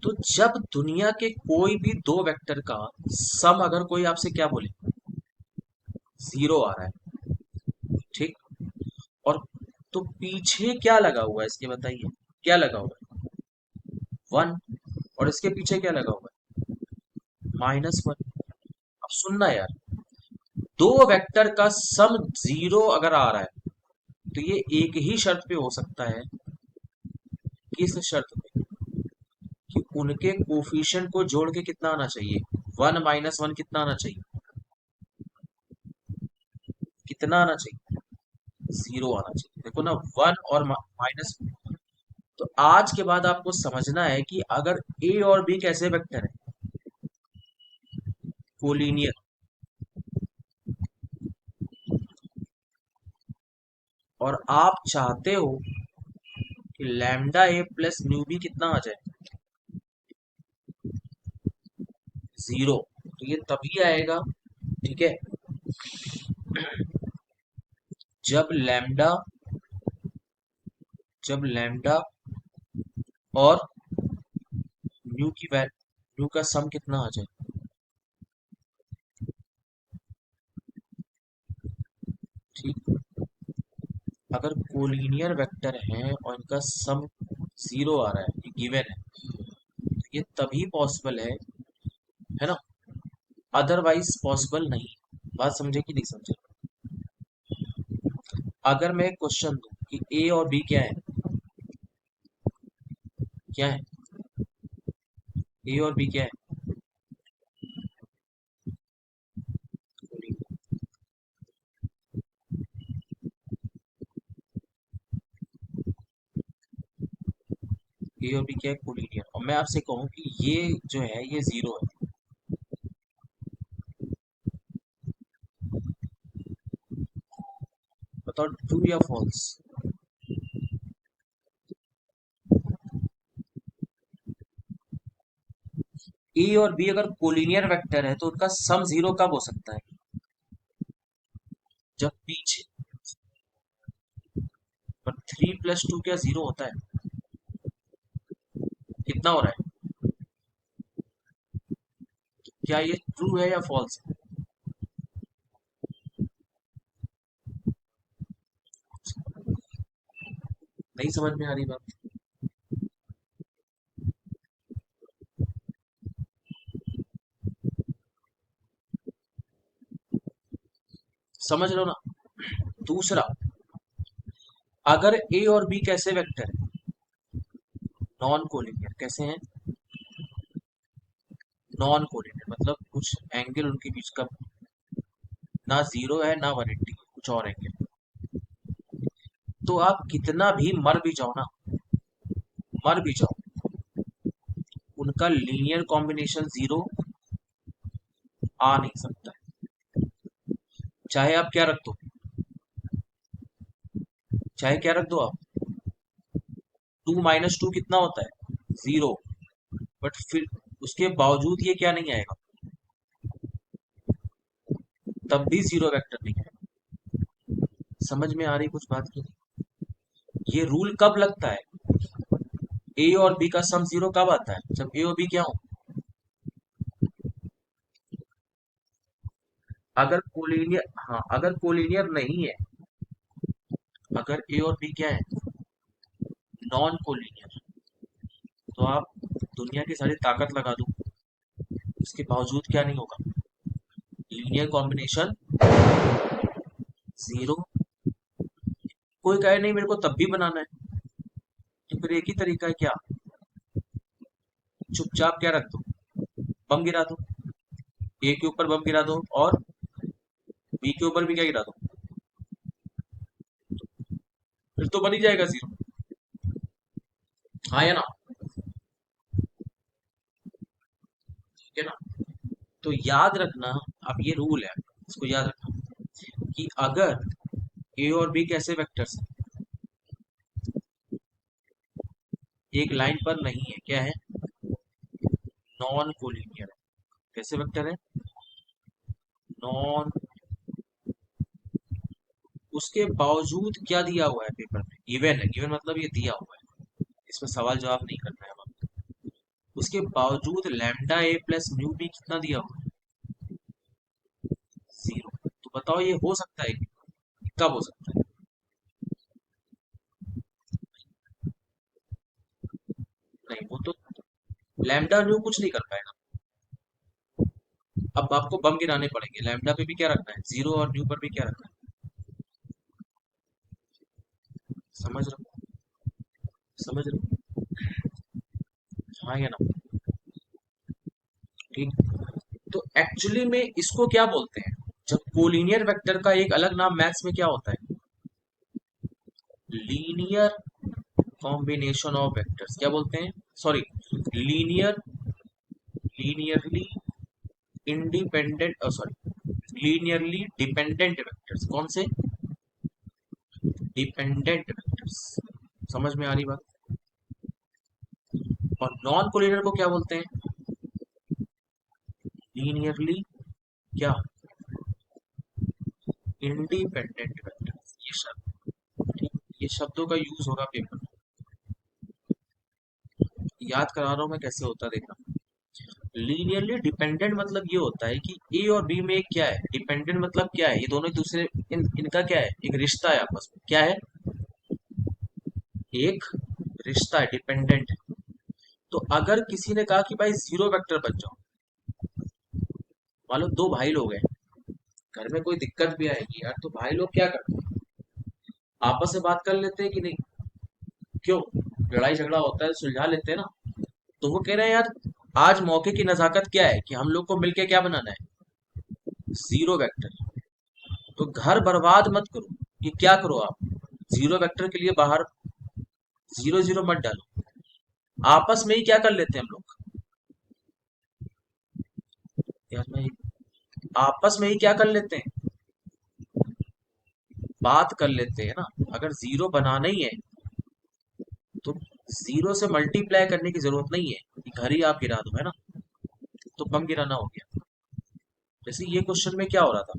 तो जब दुनिया के कोई भी दो वेक्टर का सम अगर कोई आपसे क्या बोले जीरो आ रहा है, ठीक, और तो पीछे क्या लगा हुआ है इसके बताइए, क्या लगा हुआ है, वन, और इसके पीछे क्या लगा हुआ है, -1। अब सुनना यार, दो वेक्टर का सम जीरो अगर आ रहा है तो ये एक ही शर्त पे हो सकता है। किस शर्त पे? कि उनके कोफिशिएंट को जोड़ के कितना आना चाहिए, 1 - 1 कितना आना चाहिए, कितना आना चाहिए, जीरो आना चाहिए। देखो ना, वन और माइनस। तो आज के बाद आपको समझना है कि अगर ए और बी कैसे वेक्टर है, कोलिनियर, और आप चाहते हो कि lambda A plus nu B कितना आ जाए, जीरो, तो ये तभी आएगा, ठीक है, जब लैम्डा, जब लैम्डा और न्यू की वैल्यू, न्यू का सम कितना आ जाए, ठीक। अगर कोलिनियर वेक्टर है और इनका सम जीरो आ रहा है, ये गिवन है, तो ये तभी पॉसिबल है ना, अदरवाइज पॉसिबल नहीं। बात समझे कि नहीं समझे? अगर मैं एक क्वेश्चन दूं कि ए और बी क्या है, क्या है, ए और बी क्या है, ए और बी क्या है, कोलिनियर, और मैं आपसे कहूं कि ये जो है ये जीरो है, बताओ ट्रू या फॉल्स? ए और बी अगर कोलिनियर वेक्टर है तो उनका सम जीरो कब हो सकता है, जब पीछे, पर 3 + 2 क्या जीरो होता है, कितना हो रहा है, क्या ये ट्रू है या फॉल्स है? नहीं समझ में आ रही बात? समझ लो ना। दूसरा, अगर ए और बी कैसे वेक्टर है, नॉन कोलिनियर, कैसे हैं, नॉन कोलिनियर मतलब कुछ एंगल उनके बीच का ना जीरो है ना 180, कुछ और एंगल, तो आप कितना भी मर भी जाओ ना, मर भी जाओ, उनका लीनियर कॉम्बिनेशन जीरो आ नहीं सकता है, चाहे आप क्या रख दो, चाहे क्या रख दो आप, 2 - 2 कितना होता है, जीरो, बट फिर उसके बावजूद ये क्या नहीं आएगा, तब भी जीरो वेक्टर नहीं आएगा। समझ में आ रही कुछ बात की नहीं? ये रूल कब लगता है, ए और बी का सम जीरो कब आता है, जब ए और बी क्या हो, अगर कोलिनियर, हाँ अगर कोलिनियर नहीं है, अगर ए और बी क्या है, नॉन कोलिनियर, तो आप दुनिया की सारी ताकत लगा दो, उसके बावजूद क्या नहीं होगा, लीनियर कॉम्बिनेशन जीरो। कोई कहे नहीं मेरे को तब भी बनाना है, तो फिर एक ही तरीका है, क्या, चुपचाप क्या रख दो, बम गिरा दो, ए के ऊपर बम गिरा दो और बी के ऊपर भी क्या गिरा दो, फिर तो बन ही जाएगा जीरो, हाँ या ना, ठीक है ना। तो याद रखना, अब ये रूल है, इसको याद रखना कि अगर ए और बी कैसे वेक्टर्स हैं, एक लाइन पर नहीं है, क्या है, नॉन कोलिनियर है, कैसे वेक्टर है, नॉन, उसके बावजूद क्या दिया हुआ है पेपर में, गिवन है, गिवन मतलब ये दिया हुआ है, इसमें सवाल जवाब नहीं करना है हमें, उसके बावजूद lambda A plus mu B कितना दिया हुआ है? 0। तो बताओ ये हो सकता है क्या? कब हो सकता है? नहीं, वो तो लैम्डा न्यू कुछ नहीं कर पाएगा। अब आपको बम गिराने पड़ेंगे। लैम्डा पे भी क्या रखना है? 0, और न्यू पर भी क्या रखना है? समझ रहे हो? समझ रहे हो? हाँ या ना? ठीक। तो एक्चुअली में इसको क्या बोलते हैं? जब कोलिनियर वेक्टर का एक अलग नाम मैथ्स में क्या होता है? Linear combination of vectors. क्या बोलते हैं? Sorry, linear linearly independent, sorry, linearly dependent vectors. कौन से? Dependent vectors. समझ में आ रही बात? और नॉन कोलिनियर को क्या बोलते हैं? लीनियरली क्या? Independent vectors. ये शब्द, ठीक, ये शब्दों का यूज होगा पेपर में। याद करा रहा हूं मैं कैसे होता है, देखना। लीनियरली डिपेंडेंट मतलब ये होता है कि ए और बी में क्या है? डिपेंडेंट मतलब क्या है? ये दोनों एक दूसरे, इनका क्या है? एक रिश्ता है आपस में। क्या है? एक रिश्ता है, डिपेंडेंट है। तो अगर किसी ने कहा कि भाई जीरो वेक्टर बन जाओ, मान लो दो भाई लोग हैं, घर में कोई दिक्कत भी आएगी यार, तो भाई लोग क्या करते हैं? आपस में बात कर लेते हैं कि नहीं? क्यों? लड़ाई झगड़ा होता है, सुलझा लेते हैं ना। तो वो कह रहे हैं यार, आज मौके की नजाकत क्या है कि हम लोग को मिलके क्या बनाना है? Zero vector. तो घर बर्बाद मत करो। ये क्या करो आप? जीरो वेक्टर के लिए बाहर जीरो जीरो मत डालो। आपस में ही क्या कर लेते हैं हम लोग? यार मैं, आपस में ही क्या कर लेते हैं? बात कर लेते हैं ना। अगर जीरो बनाना ही है तो जीरो से मल्टीप्लाई करने की जरूरत नहीं है कि घर ही आप गिरा दो, है ना? तो बम गिराना हो गया। जैसे ये क्वेश्चन में क्या हो रहा था?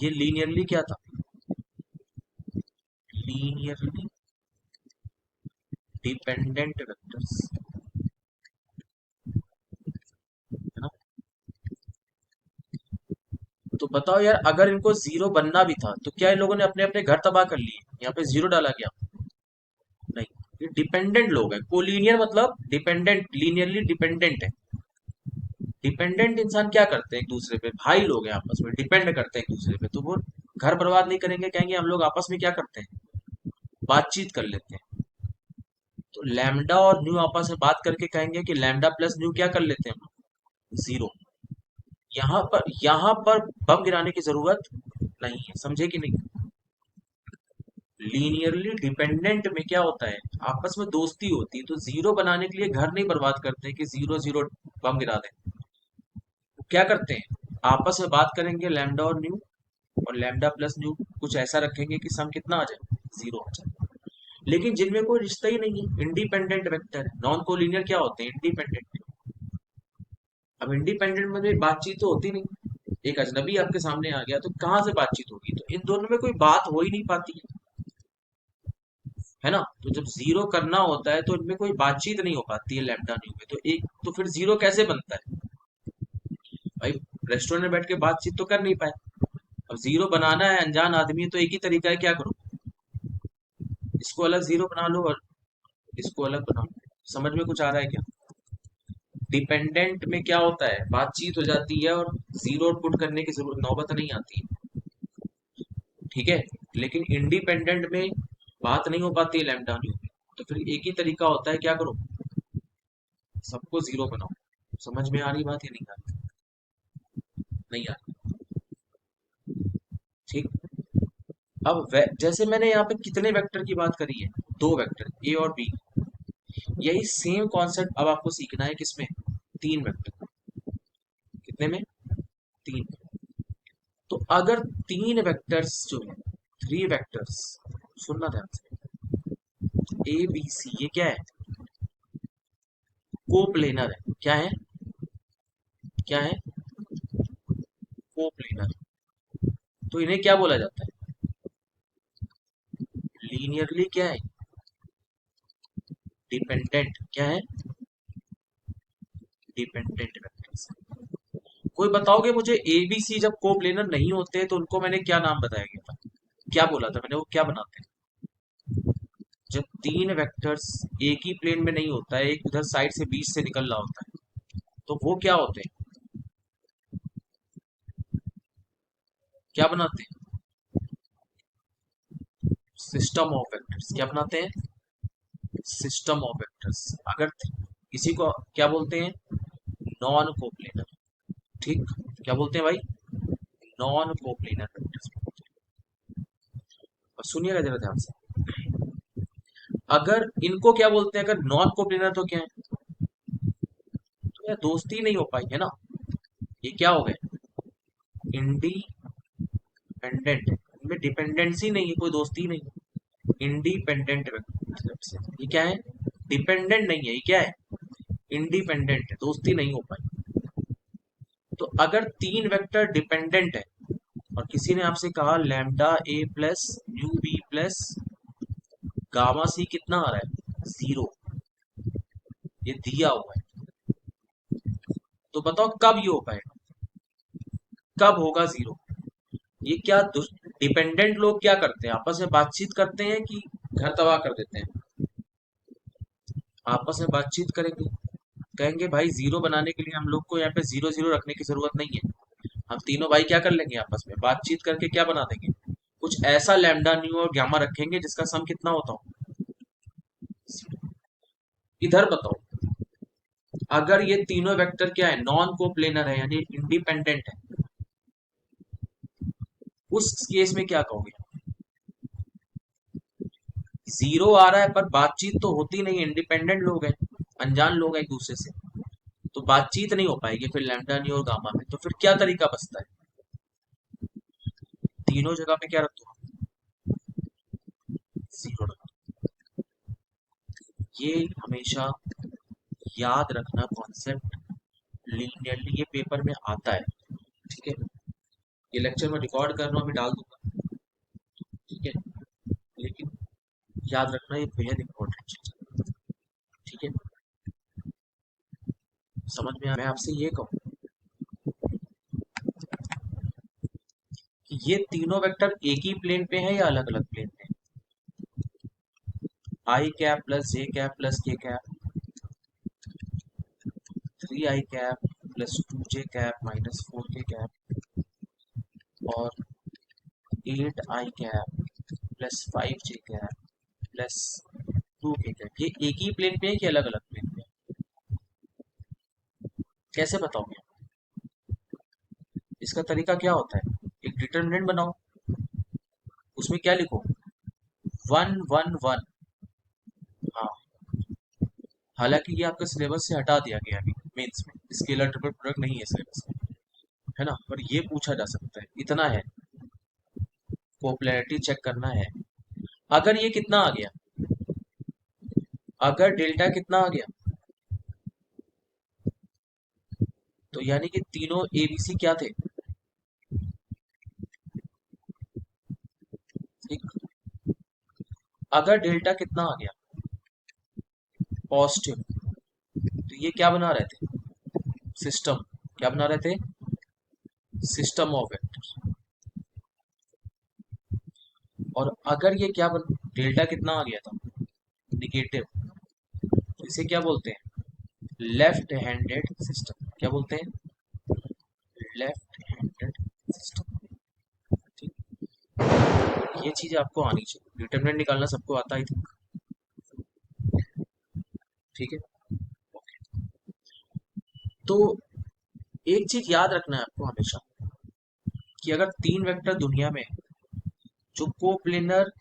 ये लीनियरली क्या था? लीनियरली डिपेंडेंट वेक्टर्स, है ना? तो बताओ यार, अगर इनको जीरो बनना भी था तो क्या इन लोगों ने अपने अपने घर तबाह कर लिए? यहाँ पे जीरो डाला गया? नहीं। ये डिपेंडेंट लोग हैं। कोलिनियर मतलब डिपेंडेंट, लीनियरली डिपेंडेंट है। डिपेंडेंट इंसान क्या करते हैं? एक दूसरे पे, भाई लोग हैं, आपस में डिपेंड करते हैं एक दूसरे पे, तो वो घर बर्बाद नहीं करेंगे। कहेंगे हम लोग आपस में क्या करते हैं? बातचीत कर लेते हैं। तो लैम्डा और न्यू आपस में बात करके कहेंगे कि लैम्डा प्लस न्यू क्या कर लेते हैं हम लोग? जीरो। यहाँ पर बम गिराने की जरूरत नहीं है। समझे कि नहीं? लीनियरली डिपेंडेंट में क्या होता है? आपस में दोस्ती होती है। तो जीरो बनाने के लिए घर नहीं बर्बाद करते कि जीरो जीरो बम गिरा दें। वो क्या करते हैं? आपस में बात करेंगे लैम्डा और न्यू, और लैम्डा प्लस न्यू कुछ ऐसा रखेंगे कि सम कितना आ जाए? जीरो आ जाए। लेकिन जिनमें कोई रिश्ता ही नहीं है, इंडिपेंडेंट वेक्टर है। नॉन कोलिनियर क्या होते हैं? इंडिपेंडेंट। अब इंडिपेंडेंट में भी बातचीत तो होती नहीं। एक अजनबी आपके सामने आ गया तो कहाँ से बातचीत होगी? तो इन दोनों में कोई बात हो ही नहीं पाती है ना? तो जब जीरो करना होता है तो इनमें कोई बातचीत नहीं हो पाती है लैम्डा न्यू में। तो एक तो फिर जीरो कैसे बनता है? भाई, रेस्टोरेंट में बैठ के बातचीत तो कर नहीं पाए। अब जीरो बनाना है, अनजान आदमी है, तो एक ही तरीका है, क्या करो? इसको अलग जीरो बना लो और इसको अलग बना लो। समझ में कुछ आ रहा है क्या? डिपेंडेंट में क्या होता है? बातचीत हो जाती है और जीरो पुट करने की जरूरत, नौबत नहीं आती है। ठीक है। लेकिन इंडिपेंडेंट में बात नहीं हो पाती है लैम्डा न्यू में। तो फिर एक ही तरीका होता है, क्या करो? सबको जीरो बनाओ। समझ में आ रही बात या नहीं आ रही? नहीं आ रही? ठीक। अब जैसे मैंने यहाँ पे कितने वेक्टर की बात करी है? दो वेक्टर, ए और बी। यही सेम कॉन्सेप्ट अब आपको सीखना है किसमें? तीन वेक्टर। कितने में? तीन। तो अगर तीन वेक्टर्स जो है, थ्री वेक्टर्स, सुनना ध्यान से, ए बी सी, ये क्या है? कोप्लेनर है। क्या है? क्या है? कोप्लेनर। तो इन्हें क्या बोला जाता है? लीनियरली क्या है? डिपेंडेंट। क्या है? Dependent vectors. कोई बताओगे मुझे, ए बी सी जब को प्लेनर नहीं होते तो उनको मैंने क्या नाम बताया गया था, क्या बोला था मैंने, वो क्या बनाते हैं? जब तीन वेक्टर्स एक ही प्लेन में नहीं होता है, एक उधर साइड से बीच से निकल रहा होता है, तो वो क्या होते हैं, क्या बनाते हैं? System of vectors. क्या बनाते हैं? System of vectors. अगर किसी को क्या बोलते हैं? Non coplanar. ठीक, क्या बोलते हैं भाई? Non coplanar vectors. और सुनिएगा जरा ध्यान से, अगर इनको क्या बोलते हैं, अगर नॉन कोप्लेनर तो क्या है? तो यार दोस्ती नहीं हो पाई है ना, ये क्या हो गए? इंडिपेंडेंट। इनमें डिपेंडेंसी नहीं है, कोई दोस्ती नहीं है। इंडिपेंडेंट वेक्टर, ये क्या है? डिपेंडेंट नहीं है, ये क्या है? इंडिपेंडेंट है, दोस्ती नहीं हो पाई। तो अगर तीन वेक्टर डिपेंडेंट है और किसी ने आपसे कहा lambda A plus nu B plus gamma C कितना आ रहा है? 0, ये दिया हुआ है, तो बताओ कब ये हो पाएगा, कब होगा 0? ये क्या डिपेंडेंट लोग क्या करते हैं, आपस में बातचीत करते हैं कि घर तबाह कर देते हैं? आपस में बातचीत करेंगे, कहेंगे भाई 0 बनाने के लिए हम लोग को यहाँ पे 0 0 रखने की जरूरत नहीं है, हम तीनों भाई क्या कर लेंगे, आपस में बातचीत करके क्या बना देंगे, कुछ ऐसा लैम्डा न्यू और गामा रखेंगे जिसका सम कितना होता हो। इधर बताओ, अगर ये तीनों वेक्टर क्या है, नॉन कोप्लेनर है यानी इंडिपेंडेंट है, उस केस में क्या कहोगे? 0 आ रहा है पर बातचीत तो होती नहीं है, इंडिपेंडेंट लोग हैं, अनजान लोग हैं एक दूसरे से, तो बातचीत नहीं हो पाएगी फिर लैम्डा न्यू और गामा में, तो फिर क्या तरीका बचता है? तीनों जगह पे क्या रख दो? 0 रख दो। ये हमेशा याद रखना कॉन्सेप्ट, लीनियरली ये पेपर में आता है। ठीक है, ये लेक्चर में रिकॉर्ड कर रहा हूँ, अभी डाल दूंगा। ठीक है, लेकिन याद रखना ये बेहद इंपॉर्टेंट चीज है। ठीक है, समझ में मैं आपसे ये कहूँ कि ये तीनों वेक्टर एक ही प्लेन पे है या अलग अलग प्लेन पे? आई कैप प्लस जे कैप प्लस के कैप, 3 आई कैप प्लस 2 जे कैप माइनस 4 के कैप, और 8 आई कैप प्लस 5 जे कैप प्लस 2 के कैप, ये एक ही प्लेन पे है कि अलग अलग प्लेन पे है? कैसे बताओगे? इसका तरीका क्या होता है, एक डिटर्मिनेंट बनाओ, उसमें क्या लिखो? 1 1 1। हाँ, हालांकि ये आपका सिलेबस से हटा दिया गया अभी मेंस में, स्केलर ट्रिपल प्रोडक्ट नहीं है सिलेबस में, है ना, पर ये पूछा जा सकता है, इतना है, पॉपुलैरिटी चेक करना है। अगर ये कितना आ गया, अगर डेल्टा कितना आ गया, तो यानी कि तीनों एबीसी क्या थे? ठीक, अगर डेल्टा कितना आ गया, पॉजिटिव, तो ये क्या बना रहे थे? सिस्टम। क्या बना रहे थे? System of vector. और अगर ये क्या डेल्टा कितना आ गया था, निगेटिव, तो इसे क्या बोलते हैं? Left handed system. क्या बोलते हैं? Left handed system. ठीक, ये चीज आपको आनी चाहिए, डिटरमिनेंट निकालना सबको आता ही था। ठीक है, तो एक चीज याद रखना है आपको हमेशा, कि अगर तीन वेक्टर दुनिया में है, जो कोप्लेनर,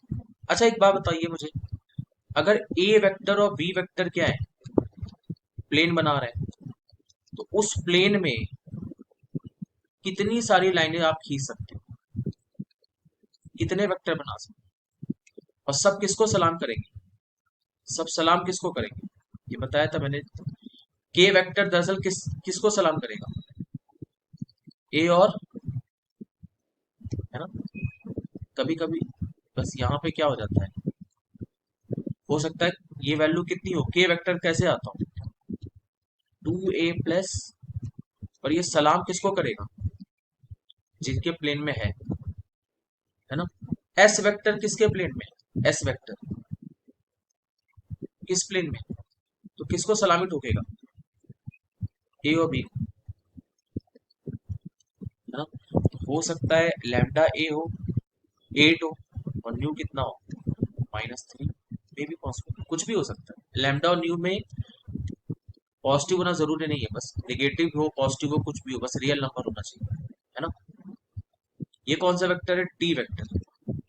अच्छा एक बात बताइए मुझे, अगर ए वेक्टर और बी वेक्टर क्या है, प्लेन बना रहे हैं, तो उस प्लेन में कितनी सारी लाइनें आप खींच सकते हो, कितने वेक्टर बना सकते हो, और सब किसको सलाम करेंगे? सब सलाम किसको करेंगे? ये बताया था मैंने, के वेक्टर दरअसल किसको सलाम करेगा? ए और, है ना, कभी कभी बस यहाँ पे क्या हो जाता है, हो सकता है ये वैल्यू कितनी हो, के वेक्टर कैसे आता हो, 2a+, और ये सलाम किसको करेगा? जिनके प्लेन में है ना। एस वेक्टर किसके प्लेन में है? एस वेक्टर किस प्लेन में? तो किसको सलामी ठोकेगा? ए और बी, है ना। तो हो सकता है लैम्डा ए हो 8 हो और न्यू कितना हो -3, मे भी पॉसिबल, कुछ भी हो सकता है। लैम्डा और न्यू में पॉजिटिव होना जरूरी नहीं है, बस नेगेटिव हो पॉजिटिव हो कुछ भी हो, बस रियल नंबर होना चाहिए, है ना। ये कौन सा वेक्टर है? T vector.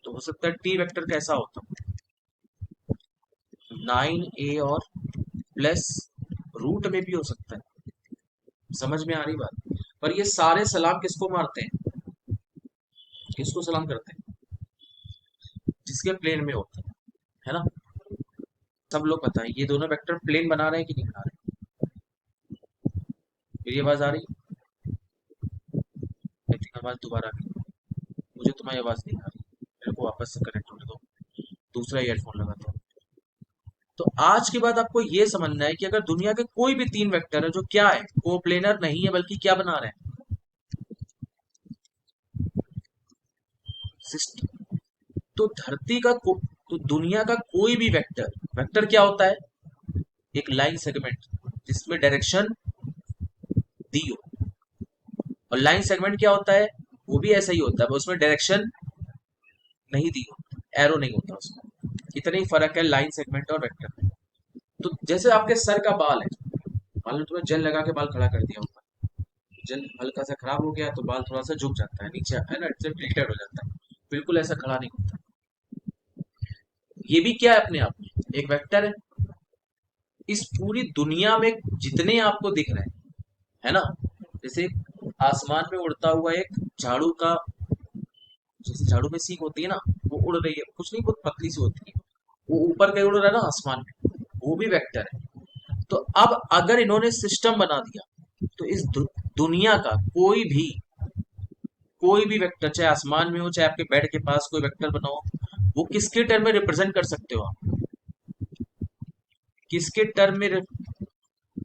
तो हो सकता है टी वेक्टर कैसा होता है? 9a और प्लस रूट में भी हो सकता है। समझ में आ रही बात? पर ये सारे सलाम किसको मारते हैं? किसको सलाम करते हैं? जिसके प्लेन में होता है ना। सब लोग बताएं ये दोनों वेक्टर प्लेन बना रहे हैं कि नहीं बना रहे? मेरी आवाज आ रही है? आई थिंक आवाज दोबारा आ गई। मुझे तुम्हारी आवाज नहीं आ रही, मेरे को वापस से कनेक्ट होने दो, दूसरा ईयरफोन लगाता हूँ। तो आज के बाद आपको ये समझना है कि अगर दुनिया के कोई भी 3 वेक्टर है जो क्या है, कोप्लेनर नहीं है बल्कि क्या बना रहे हैं? सिस्टम। तो धरती का तो दुनिया का कोई भी वेक्टर, वेक्टर क्या होता है? एक लाइन सेगमेंट जिसमें डायरेक्शन दी हो। और लाइन सेगमेंट क्या होता है? वो भी ऐसा ही होता है, उसमें डायरेक्शन नहीं दी हो, एरो नहीं होता उसमें। इतना ही फर्क है लाइन सेगमेंट और वेक्टर में। तो जैसे आपके सर का बाल है, मान लो तुम्हें जेल लगा के बाल खड़ा कर दिया ऊपर, जेल हल्का सा खराब हो गया तो बाल थोड़ा सा झुक जाता है नीचे, है ना, इससे टिल्टेड हो जाता है, बिल्कुल ऐसा खड़ा नहीं होता। ये भी क्या है? अपने आप में एक वेक्टर है। इस पूरी दुनिया में जितने आपको दिख रहे हैं, है ना, जैसे आसमान में उड़ता हुआ एक झाड़ू का, जैसे झाड़ू में सीख होती है ना, वो उड़ रही है, कुछ नहीं, बहुत पतली सी होती है, वो ऊपर कहीं उड़ रहा है ना आसमान में, वो भी वेक्टर है। तो अब अगर इन्होंने सिस्टम बना दिया तो इस दुनिया का कोई भी वेक्टर, चाहे आसमान में हो चाहे आपके बेड के पास कोई वेक्टर बना हो, वो किसके टर्म में रिप्रेजेंट कर सकते हो आप? किसके टर्म में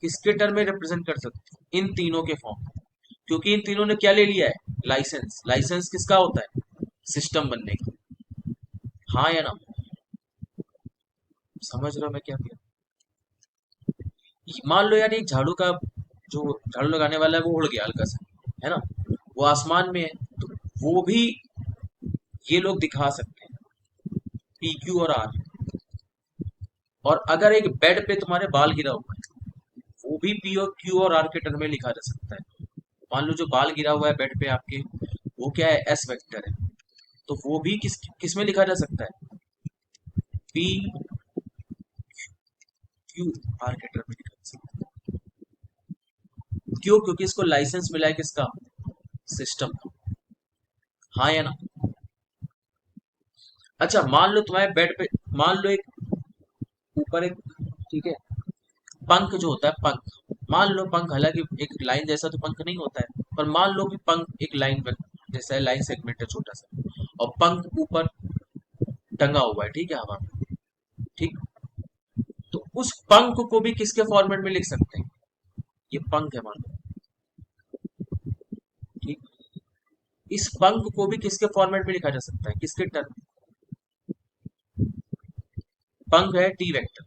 किसके टर्म में रिप्रेजेंट कर सकते हो? इन तीनों के फॉर्म। क्योंकि इन तीनों ने क्या ले लिया है? लाइसेंस। लाइसेंस किसका होता है? सिस्टम बनने की। हाँ या ना? समझ रहे हो मैं क्या कह मान लो यार एक झाड़ू का, जो झाड़ू लगाने वाला है वो उड़ गया हल्का सा, है ना, वो आसमान में है, तो वो भी ये लोग दिखा सकते हैं, पी क्यू और आर। और अगर एक बेड पे तुम्हारे बाल गिरा हुआ है, वो भी पी और क्यू और आर के टर्म में लिखा जा सकता है। मान लो जो बाल गिरा हुआ है बेड पे आपके, वो क्या है? एस वेक्टर है। तो वो भी किस में लिखा जा सकता है? पी क्यू आर के टर्म में लिखा जा सकता है। क्यों? क्योंकि इसको लाइसेंस मिला है किसका? सिस्टम का। हाँ या ना? अच्छा मान लो तुम्हारे बेड पे, मान लो एक ऊपर एक, ठीक है, पंख जो होता है, पंख, मान लो पंख, हालांकि एक लाइन जैसा तो पंख नहीं होता है, पर मान लो कि पंख एक लाइन जैसा है, लाइन सेगमेंट है छोटा सा, और पंख ऊपर टंगा हुआ है, ठीक है, हवा में, ठीक। तो उस पंख को भी किसके फॉर्मेट में लिख सकते हैं? ये पंख है मान लो, ठीक। इस पंख को भी किसके फॉर्मेट में लिखा जा सकता है? किसके टर्म? पंख है T vector,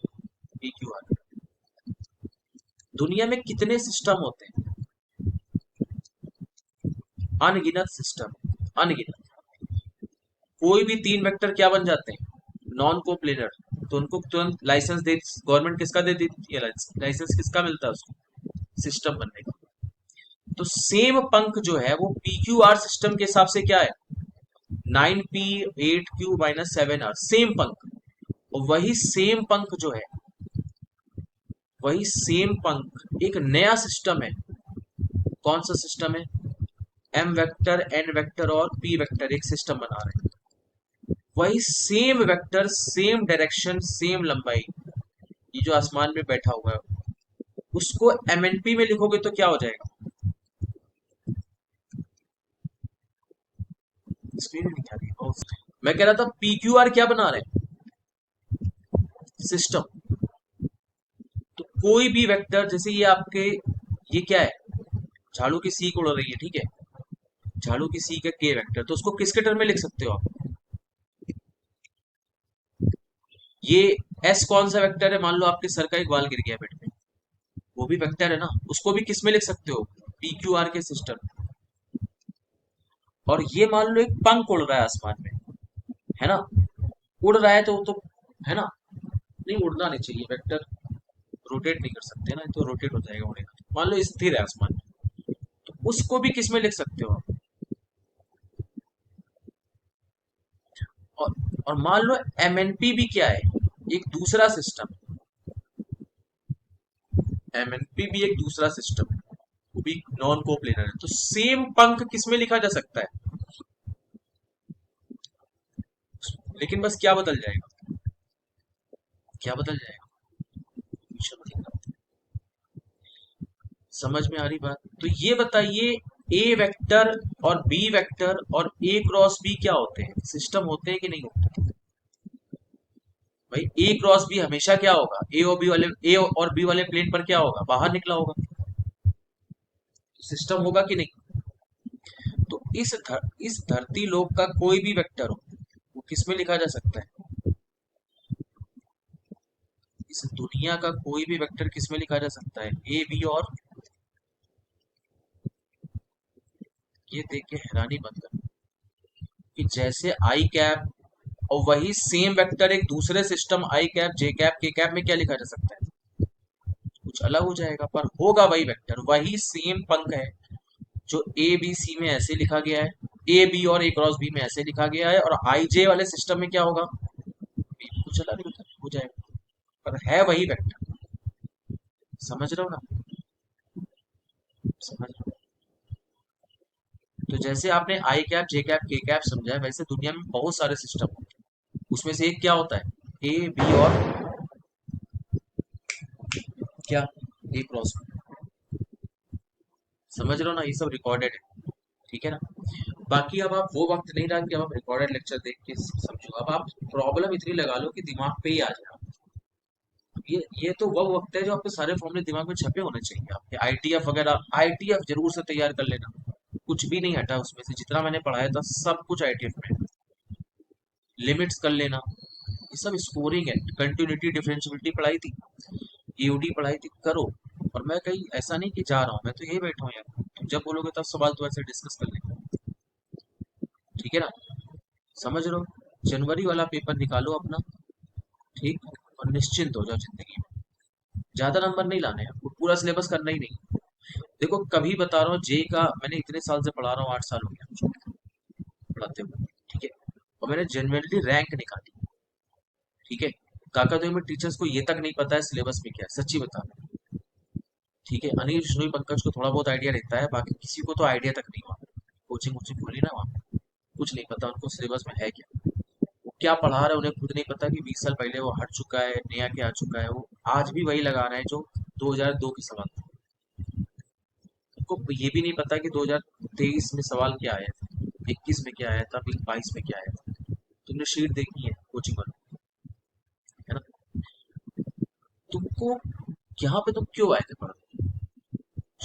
P Q R. दुनिया में कितने सिस्टम होते हैं? अनगिनत सिस्टम, अनगिनत। कोई भी 3 वेक्टर क्या बन जाते हैं? Non coplanar. तो उनको तुरंत लाइसेंस दे, गवर्नमेंट किसका दे देती है? लाइसेंस किसका मिलता है उसको? सिस्टम बनने का। तो सेम पंख जो है वो पी क्यू आर सिस्टम के हिसाब से क्या है? 9p8q-7r, सेम पंख। और वही सेम पंख एक नया सिस्टम है। कौन सा सिस्टम है? एम वेक्टर, एन वेक्टर और पी वेक्टर एक सिस्टम बना रहे हैं। वही same vector, same direction, same लंबाई, ये जो आसमान में बैठा हुआ है, उसको एमएनपी में लिखोगे तो क्या हो जाएगा? स्क्रीन नहीं आ रही। मैं कह रहा था पी क्यू आर क्या बना रहे हैं? सिस्टम। तो कोई भी वेक्टर, जैसे ये आपके ये क्या है, झाड़ू की सी उड़ रही है, ठीक है, झाड़ू की सी का के वेक्टर, तो उसको किसके टर्म में लिख सकते हो आप? ये एस कौन सा वेक्टर है, मान लो आपके सर का एक बाल गिर गया बेड पे, वो भी वेक्टर है ना, उसको भी किस में लिख सकते हो, पी क्यू आर के सिस्टम। और ये मान लो एक पंख उड़ रहा है आसमान में, है ना, उड़ रहा है तो वो तो, है ना, नहीं उड़ना नहीं चाहिए, वेक्टर रोटेट नहीं कर सकते ना, तो रोटेट हो जाएगा उड़ेगा, मान लो स्थिर है आसमान में, तो उसको भी किस में लिख सकते हो आप? और और मान लो एमएनपी भी क्या है, एक दूसरा सिस्टम, एमएनपी भी एक दूसरा सिस्टम है, वो भी नॉन कोप्लेनर है, तो सेम पंख किस में लिखा जा सकता है, लेकिन बस क्या बदल जाएगा, क्या बदल जाएगा, फ्यूचर बदलेगा। समझ में आ रही बात? तो ये बताइए, ए वेक्टर और बी वेक्टर और ए क्रॉस बी क्या होते हैं, सिस्टम होते हैं कि नहीं होते? भाई ए क्रॉस बी हमेशा क्या होगा, ए और बी वाले प्लेन पर क्या होगा, बाहर निकला होगा, सिस्टम होगा कि नहीं? तो इस धरती लोक का कोई भी वेक्टर हो, वो किस में लिखा जा सकता है, इस दुनिया का कोई भी वेक्टर किस में लिखा जा सकता है, ए बी और, ये देख के हैरानी मत कर, कि जैसे आई कैप और वही सेम वेक्टर एक दूसरे सिस्टम आई कैप जे कैप के कैप में क्या लिखा जा सकता है, कुछ अलग हो जाएगा, पर होगा वही वेक्टर, वही सेम पंख है, जो ए बी सी में ऐसे लिखा गया है, ए बी और ए क्रॉस बी में ऐसे लिखा गया है, और आई जे वाले सिस्टम में क्या होगा, कुछ अलग हो जाएगा, पर है वही वेक्टर। समझ रहे हो ना? समझ रहे हो? तो जैसे आपने आई कैप जे कैप के कैप समझा है, वैसे दुनिया में बहुत सारे सिस्टम होते हैं, उसमें से एक क्या होता है, ए बी और क्या, ए क्रॉस बी। समझ रहे हो ना, ये सब रिकॉर्डेड है, ठीक है ना? बाकी अब आप वो वक्त नहीं रहा कि अब आप रिकॉर्डेड लेक्चर देख के समझो, अब आप प्रॉब्लम इतनी लगा लो कि दिमाग पे ही आ जाए। ये तो वो वक्त है जो आपके सारे फॉर्मूले दिमाग में छपे होने चाहिए, आपके आईटीएफ वगैरह, आईटीएफ जरूर से तैयार कर लेना, कुछ भी नहीं हटा उसमें से, जितना मैंने पढ़ाया था सब कुछ आईटीएफ में। लिमिट्स कर लेना, ये सब स्कोरिंग है, कंटिन्यूटी डिफरेंशियबिलिटी पढ़ाई थी, ईओडी पढ़ाई थी, करो। और मैं कहीं ऐसा नहीं कि जा रहा हूँ, मैं तो यही बैठा हूँ यार, तुम जब बोलोगे तब सवाल तो ऐसे डिस्कस कर लेंगे, ठीक है ना? समझ रहे हो? जनवरी वाला पेपर निकालो अपना, ठीक, और निश्चिंत हो जाओ जिंदगी में, ज्यादा नंबर नहीं लाने हैं आपको, पूरा सिलेबस करना ही नहीं। देखो कभी बता रहा हूँ, जे का मैंने इतने साल से पढ़ा रहा हूँ, 8 साल हो गया मुझे पढ़ाते हुए, ठीक है, और मैंने जेनुइनली रैंक निकाली, ठीक है, काकादेव में टीचर्स को ये तक नहीं पता है सिलेबस में क्या है, सच्ची बता रहा हूँ, ठीक है, अनिल विष्णु पंकज को थोड़ा बहुत आइडिया रहता है, बाकी किसी को तो आइडिया तक नहीं हुआ, कोचिंग वोचिंग खोली ना वहाँ, कुछ नहीं पता उनको सिलेबस में है क्या, वो क्या पढ़ा रहे हैं उन्हें खुद नहीं पता कि 20 साल पहले वो हट चुका है, नया क्या आ चुका है, वो आज भी वही लगा रहे हैं जो 2002 के सवाल थे। उनको ये भी नहीं पता कि 2023 में सवाल क्या आया था, 21 में क्या आया था, फिर 22 में क्या आया था, तुमने शीट देखी है कोचिंग वालों, है ना? तुमको यहाँ पे तुम क्यों आए थे पढ़ने,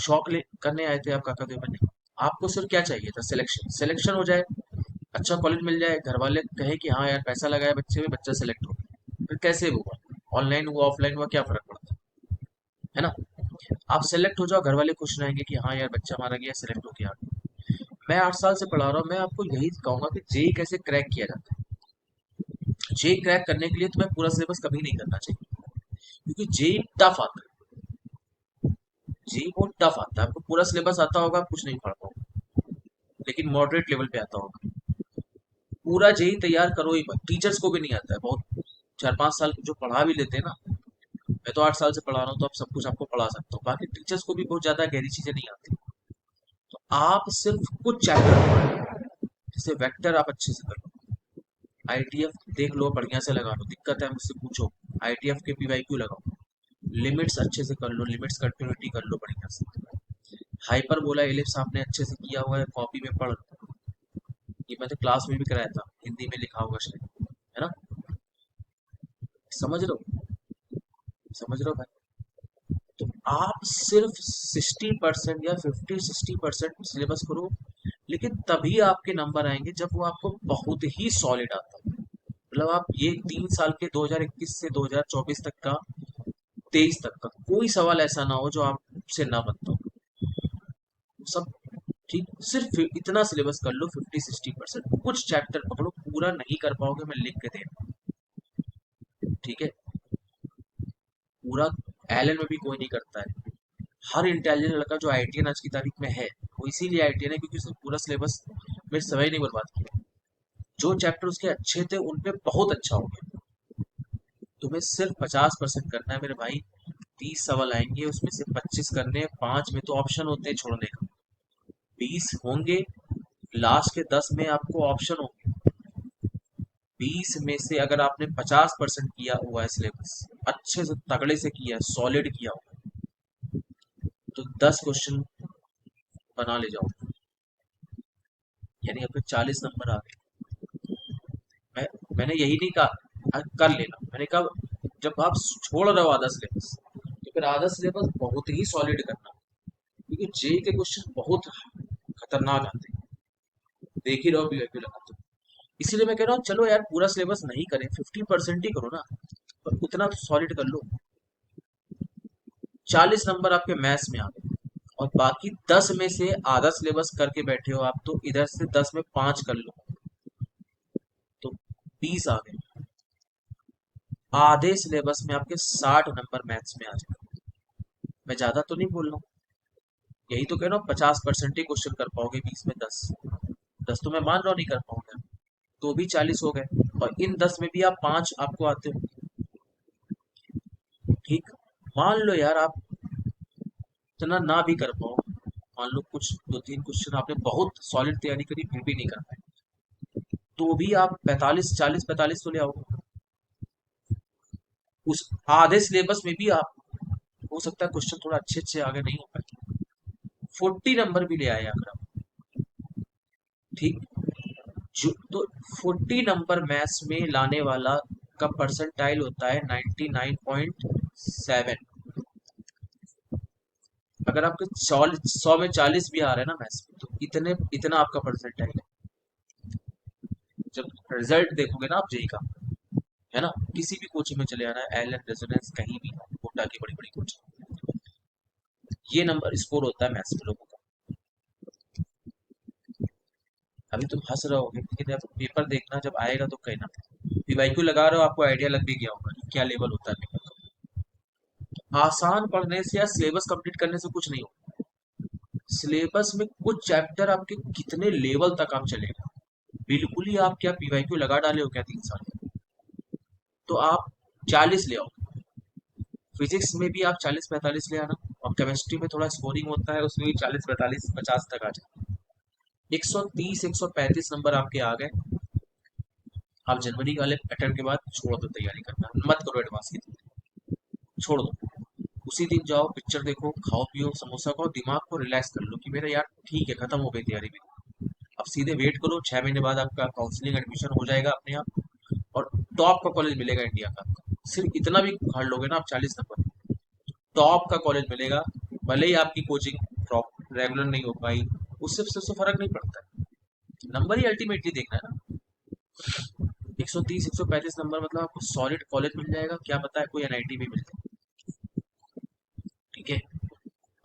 शौक ले करने आए थे आप काका में? नहीं, आपको सिर्फ क्या चाहिए था, सिलेक्शन, सिलेक्शन हो जाए, अच्छा कॉलेज मिल जाए, घर वाले कहे कि हाँ यार पैसा लगाया बच्चे में, बच्चा सेलेक्ट हो गया, फिर कैसे हुआ, ऑनलाइन हुआ ऑफलाइन हुआ क्या फर्क पड़ता है ना? आप सेलेक्ट हो जाओ, घर वाले खुश रहेंगे कि हाँ यार बच्चा हमारा गया, सेलेक्ट हो गया। मैं 8 साल से पढ़ा रहा हूँ, मैं आपको यही कहूंगा कि जेई कैसे क्रैक किया जाता है। जेई क्रैक करने के लिए तुम्हें पूरा सिलेबस कभी नहीं करना चाहिए, क्योंकि जेई टफ आता है, जेई बहुत टफ आता है, आपको पूरा सिलेबस आता होगा आप कुछ नहीं पढ़ पाओगे, लेकिन मॉडरेट लेवल पे आता होगा। पूरा जेई तैयार करो ही मत, टीचर्स को भी नहीं आता है, बहुत 4-5 साल जो पढ़ा भी लेते हैं ना, मैं तो 8 साल से पढ़ा रहा हूँ तो अब सब कुछ आपको पढ़ा सकता हूँ, बाकी टीचर्स को भी बहुत ज्यादा गहरी चीजें नहीं आती, तो आप सिर्फ कुछ चैप्टर पढ़ो, जैसे वेक्टर आप अच्छे से कर लो, आईटीएफ देख लो बढ़िया से लगा लो, दिक्कत है मुझसे पूछो, आईटीएफ के पीवाईक्यू लगाओ, लिमिट्स अच्छे से कर लो, लिमिट्स कंटिन्यूटी कर लो बढ़िया से, हाइपर बोला एलिप्स आपने अच्छे से किया हुआ है, कॉपी में पढ़ लो, ये मैं तो क्लास में भी कराया था, हिंदी में लिखा होगा शायद, है ना? समझ लो, समझ लो भाई, तो आप सिर्फ 60% या 50-60% सिलेबस करो, लेकिन तभी आपके नंबर आएंगे जब वो आपको बहुत ही सॉलिड आता है। मतलब आप ये 3 साल के 2021 से 2024 तक का, 23 तक का कोई सवाल ऐसा ना हो जो आपसे ना बनता हो, सब ठीक। सिर्फ इतना सिलेबस कर लो, 50-60%। कुछ चैप्टर पकड़ो, पूरा नहीं कर पाओगे, मैं लिख के दे रहा हूँ, ठीक है। पूरा एलन में भी कोई नहीं करता है। हर इंटेलिजेंट लड़का जो आईटीएन आज की तारीख में है, वो इसीलिए आईटीएन है क्योंकि उसने पूरा सिलेबस में समय नहीं बर्बाद किया। जो चैप्टर उसके अच्छे थे उन पे बहुत अच्छा हो गया। तुम्हें सिर्फ 50% करना है मेरे भाई। 30 सवाल आएंगे, उसमें से 25 करने हैं, 5 में तो ऑप्शन होते हैं छोड़ने का, 20 होंगे, लास्ट के 10 में आपको ऑप्शन होंगे। 20 में से अगर आपने 50% किया हुआ है सिलेबस, अच्छे से तगड़े से किया है, सॉलिड किया हुआ है, तो 10 क्वेश्चन बना ले जाओ, यानी अपने 40 नंबर आ गए। मैं मैंने यही नहीं कहा कर लेना, मैंने कहा जब आप छोड़ रहे हो आधा सिलेबस, तो फिर आधा सिलेबस बहुत ही सॉलिड करना, क्योंकि जे के क्वेश्चन बहुत खतरनाक आते हैं। देख ही रहो पीवाईक्यू लगाते हो। इसीलिए मैं कह रहा हूँ चलो यार पूरा सिलेबस नहीं करें, 50% ही करो ना, पर उतना तो सॉलिड कर लो। 40 नंबर आपके मैथ्स में आ गए, और बाकी 10 में से आधा सिलेबस करके बैठे हो आप, तो इधर से 10 में 5 कर लो, तो 20 आ गए। आधे सिलेबस में आपके 60 नंबर मैथ्स में आ जाए। मैं ज्यादा तो नहीं बोल रहा हूँ, यही तो कह रहा हूँ, 50% ही क्वेश्चन कर पाओगे, 20 में 10। 10 तो मैं मान रहा हूँ नहीं कर पाऊंगा, तो भी 40 हो गए। और इन 10 में भी आप 5 आपको आते हो, ठीक। मान लो यार आप इतना ना भी कर पाओ, मान लो कुछ 2-3 क्वेश्चन आपने बहुत सॉलिड तैयारी करी फिर भी नहीं कर पाए, तो भी आप 45, 40, 45 तो ले आओगे। उस आधे सिलेबस में भी आप, हो सकता है क्वेश्चन थोड़ा अच्छे अच्छे आगे नहीं हो पाए, 40 नंबर भी ले आए अगर आप, ठीक। जो तो 40 नंबर मैथ्स में लाने वाला का परसेंटाइल होता है 99.7। अगर आपके 100 में 40 भी आ रहे हैं ना मैथ्स में, तो इतने इतना आपका परसेंटाइल है। जब रिजल्ट देखोगे ना आप जेई का, है ना, किसी भी कोचिंग में चले जाना है, एलन, रेजोनेंस, कहीं भी, कोटा की बड़ी बड़ी कोचिंग, ये नंबर स्कोर होता है मैथ्स में लोगों का। अभी तुम हंस रहे होगे, लेकिन जब पेपर देखना जब आएगा तो कहना। पीवाईक्यू लगा रहे हो, आपको आइडिया लग भी गया होगा कि क्या लेवल होता है पेपर का। आसान पढ़ने से या सिलेबस कंप्लीट करने से कुछ नहीं होगा। सिलेबस में कुछ चैप्टर आपके कितने लेवल तक आप चलेगा, बिल्कुल ही आप क्या पीवाईक्यू लगा डाले हो क्या 3 साल, तो आप 40 ले आओ। फिजिक्स में भी आप 40-45 ले आना, और केमिस्ट्री में थोड़ा स्कोरिंग होता है, उसमें भी 40-45-50 तक आ जाए। 130-135 नंबर आपके आ गए। आप जनवरी वाले अटेम्प्ट के बाद छोड़ दो तैयारी करना, मत करो एडवांस की तैयारी, छोड़ दो। उसी दिन जाओ, पिक्चर देखो, खाओ पियो, समोसा खाओ, दिमाग को रिलैक्स कर लो कि मेरा यार ठीक है, खत्म हो गई तैयारी मेरी। अब सीधे वेट करो, 6 महीने बाद आपका काउंसलिंग एडमिशन हो जाएगा अपने आप, और टॉप का कॉलेज मिलेगा इंडिया का आपका। सिर्फ इतना भी उखाड़ लोगे ना आप 40 नंबर, टॉप का कॉलेज मिलेगा। भले ही आपकी कोचिंग ड्रॉप रेगुलर नहीं हो पाई, उससे फर्क नहीं पड़ता है, नंबर ही अल्टीमेटली देखना है ना। 130-135 नंबर मतलब आपको सॉलिड कॉलेज मिल जाएगा, क्या पता है कोई एनआईटी भी मिल जाए, ठीक है।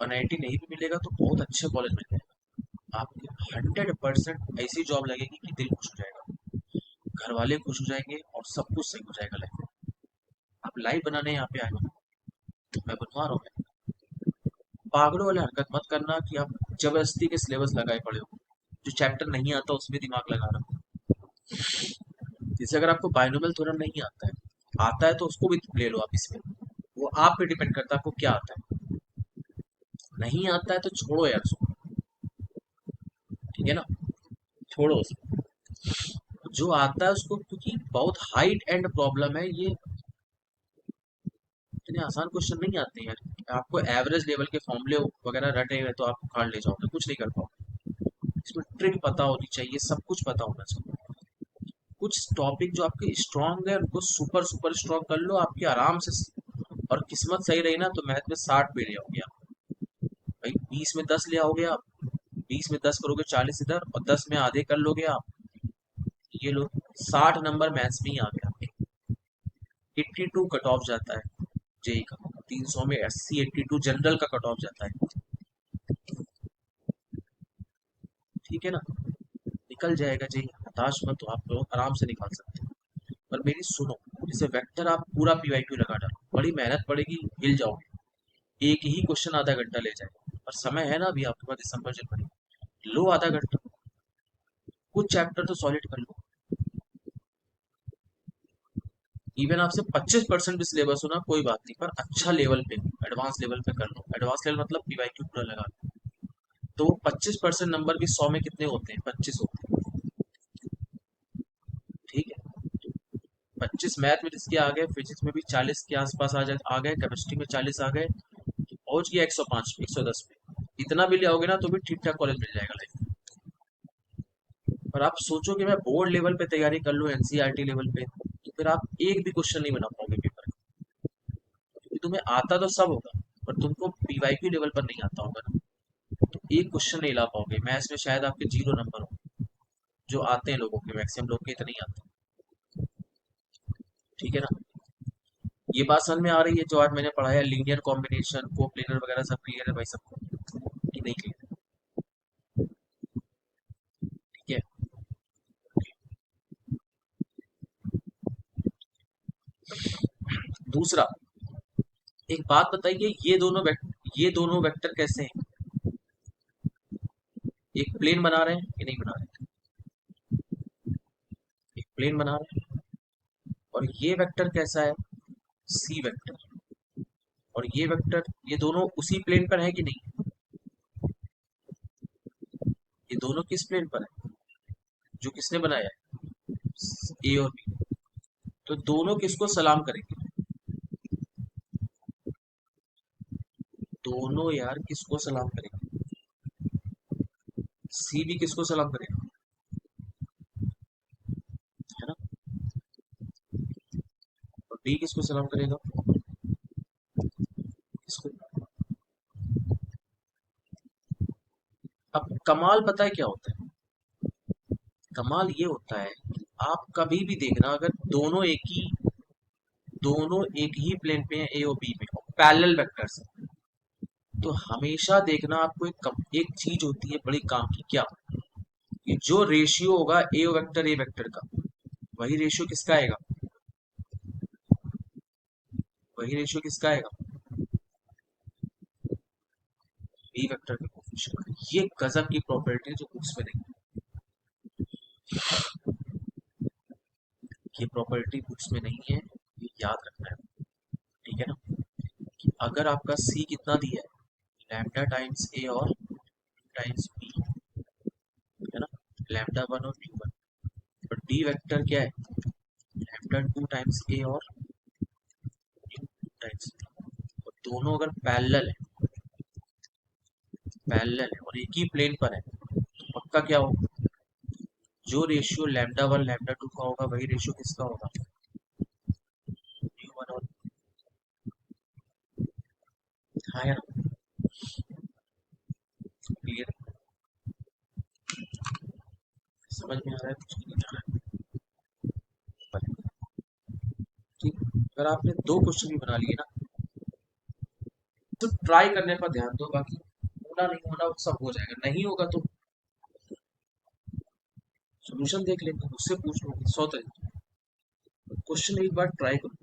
एनआईटी नहीं भी मिलेगा तो बहुत अच्छे कॉलेज मिल जाएगा आपके, 100% ऐसी जॉब लगेगी कि दिल खुश हो जाएगा, घर वाले खुश हो जाएंगे, और सब कुछ सही हो जाएगा लाइफ में। आप लाइव बनाने यहाँ पे आए हो, मैं बनवा रहा हूँ। पागलों वाले हरकत मत करना कि आप जबरदस्ती के सिलेबस लगाए पड़े हो, जो चैप्टर नहीं आता उसमें दिमाग लगा रहा हो। जैसे अगर आपको बाइनोमियल थ्योरम नहीं आता है तो उसको भी ले लो आप इसमें, वो आप पे डिपेंड करता है आपको क्या आता है। नहीं आता है तो छोड़ो यार उसको, ठीक है ना, छोड़ो उसको। जो आता है उसको, क्योंकि बहुत हाइट एंड प्रॉब्लम है ये, इतने आसान क्वेश्चन नहीं आते हैं यार। आपको एवरेज लेवल के फॉर्मूले वगैरह रटे हुए तो आप उखाड़ ले जाओगे, कुछ नहीं कर पाओगे। इसमें ट्रिक पता होनी चाहिए, सब कुछ पता होना चाहिए। कुछ टॉपिक जो आपके स्ट्रांग है उनको सुपर सुपर स्ट्रांग कर लो, आपके आराम से और किस्मत सही रही ना तो मैथ में 60 भी ले आओगे आप। भाई 20 में 10 ले आओगे आप, 20 में 10 करोगे 40 इधर, और 10 में आधे कर लोगे आप। ये लो, 60 नंबर मैथ्स में ही आ गया आपके। 82 कट ऑफ जाता है जेई का, 300 में 80 82 जनरल का कट ऑफ जाता है। ठीक है ना, निकल जाएगा जेई, हताश मत हो, आप लोग आराम से निकाल सकते हैं। पर मेरी सुनो, जैसे वेक्टर आप पूरा पीवाईक्यू लगा डालो, बड़ी मेहनत पड़ेगी, हिल जाओगे। एक ही क्वेश्चन आधा घंटा ले जाएगा, और समय है ना अभी आपके पास, दिसंबर जनवरी, लो आधा घंटा, कुछ चैप्टर तो सॉलिड कर लो। इवन आपसे 25% भी सिलेबस हो ना, कोई बात नहीं, पर अच्छा लेवल पे, एडवांस लेवल पे कर लो। एडवांस लेवल मतलब पीवाईक्यू पूरा लगा लो। तो वो 25% नंबर भी 100 में कितने होते हैं, 25 होते हैं। ठीक है, 25 मैथ में जिसके आ गए, फिजिक्स में भी 40 के आसपास आ गए, केमिस्ट्री में 40 आ गए, तो पहुंच गया 105 पे, 110 पे। इतना भी ले आओगे ना तो भी ठीक ठाक कॉलेज मिल जाएगा लाइफ में। और आप सोचो कि मैं बोर्ड लेवल पे तैयारी कर लूँ, एनसीईआरटी लेवल पे, तो फिर आप एक भी क्वेश्चन नहीं बना पाओगे पेपर, क्योंकि तुम्हें आता तो सब होगा, पर तुमको पीवाईक्यू लेवल पर नहीं आता होगा ना, तो एक क्वेश्चन नहीं ला पाओगे। मैथ्स में शायद आपके 0 नंबर हो, जो आते हैं लोगों के, मैक्सिमम लोग के इतने ही आते हैं। ठीक है ना, ये बात समझ में आ रही है जो आज मैंने पढ़ाया, लीनियर कॉम्बिनेशन, कोप्लेनर वगैरह सब क्लियर है भाई सबको, कि नहीं क्लियर? ठीक है। दूसरा, एक बात बताइए, ये दोनों वेक्टर कैसे हैं? एक प्लेन बना रहे हैं कि नहीं बना रहे? एक प्लेन बना रहे हैं। और ये वेक्टर कैसा है? C vector. और ये वेक्टर, ये दोनों उसी प्लेन पर है कि नहीं? ये दोनों किस प्लेन पर है, जो किसने बनाया है, ए और बी? तो दोनों किसको सलाम करेंगे? दोनों यार किसको सलाम करेंगे? सी भी किसको सलाम करेगा, है ना? और बी किसको सलाम करेगा? किसको? अब कमाल पता है क्या होता है? कमाल ये होता है कि आप कभी भी देखना, अगर दोनों एक ही प्लेन पे हैं, ए और बी में, और पैरेलल वेक्टर्स हैं, तो हमेशा देखना आपको एक चीज होती है बड़ी काम की, क्या? कि जो रेशियो होगा ए वेक्टर का, वही रेशियो किसका आएगा? वही रेशियो किसका आएगा? बी वेक्टर के कोफिशिएंट का। ये गजब की प्रॉपर्टी है जो बुक्स में नहीं है। ये प्रॉपर्टी बुक्स में नहीं है, ये याद रखना है। ठीक है ना, कि अगर आपका सी कितना दिया है, लैम्डा टाइम्स ए और टाइम्स बी, है ना, लैम्डा वन और न्यू वन, और डी वेक्टर क्या है, लैम्डा टू टाइम्स ए और न्यू टाइम्स बी। और दोनों अगर पैरेलल है और एक ही प्लेन पर है, तो पक्का क्या होगा? जो ratio lambda one lambda two का होगा, वही रेशियो किसका होगा, न्यू वन और, हाँ यार, क्लियर? समझ में आ रहा है कुछ नहीं आ रहा है? ठीक, अगर आपने दो क्वेश्चन भी बना लिए ना, तो ट्राई करने पर ध्यान दो, बाकी होना नहीं होना वो सब हो जाएगा, नहीं होगा तो सोल्यूशन देख लेंगे, उससे पूछ लो, 100 तरीके। क्वेश्चन एक बार ट्राई करो।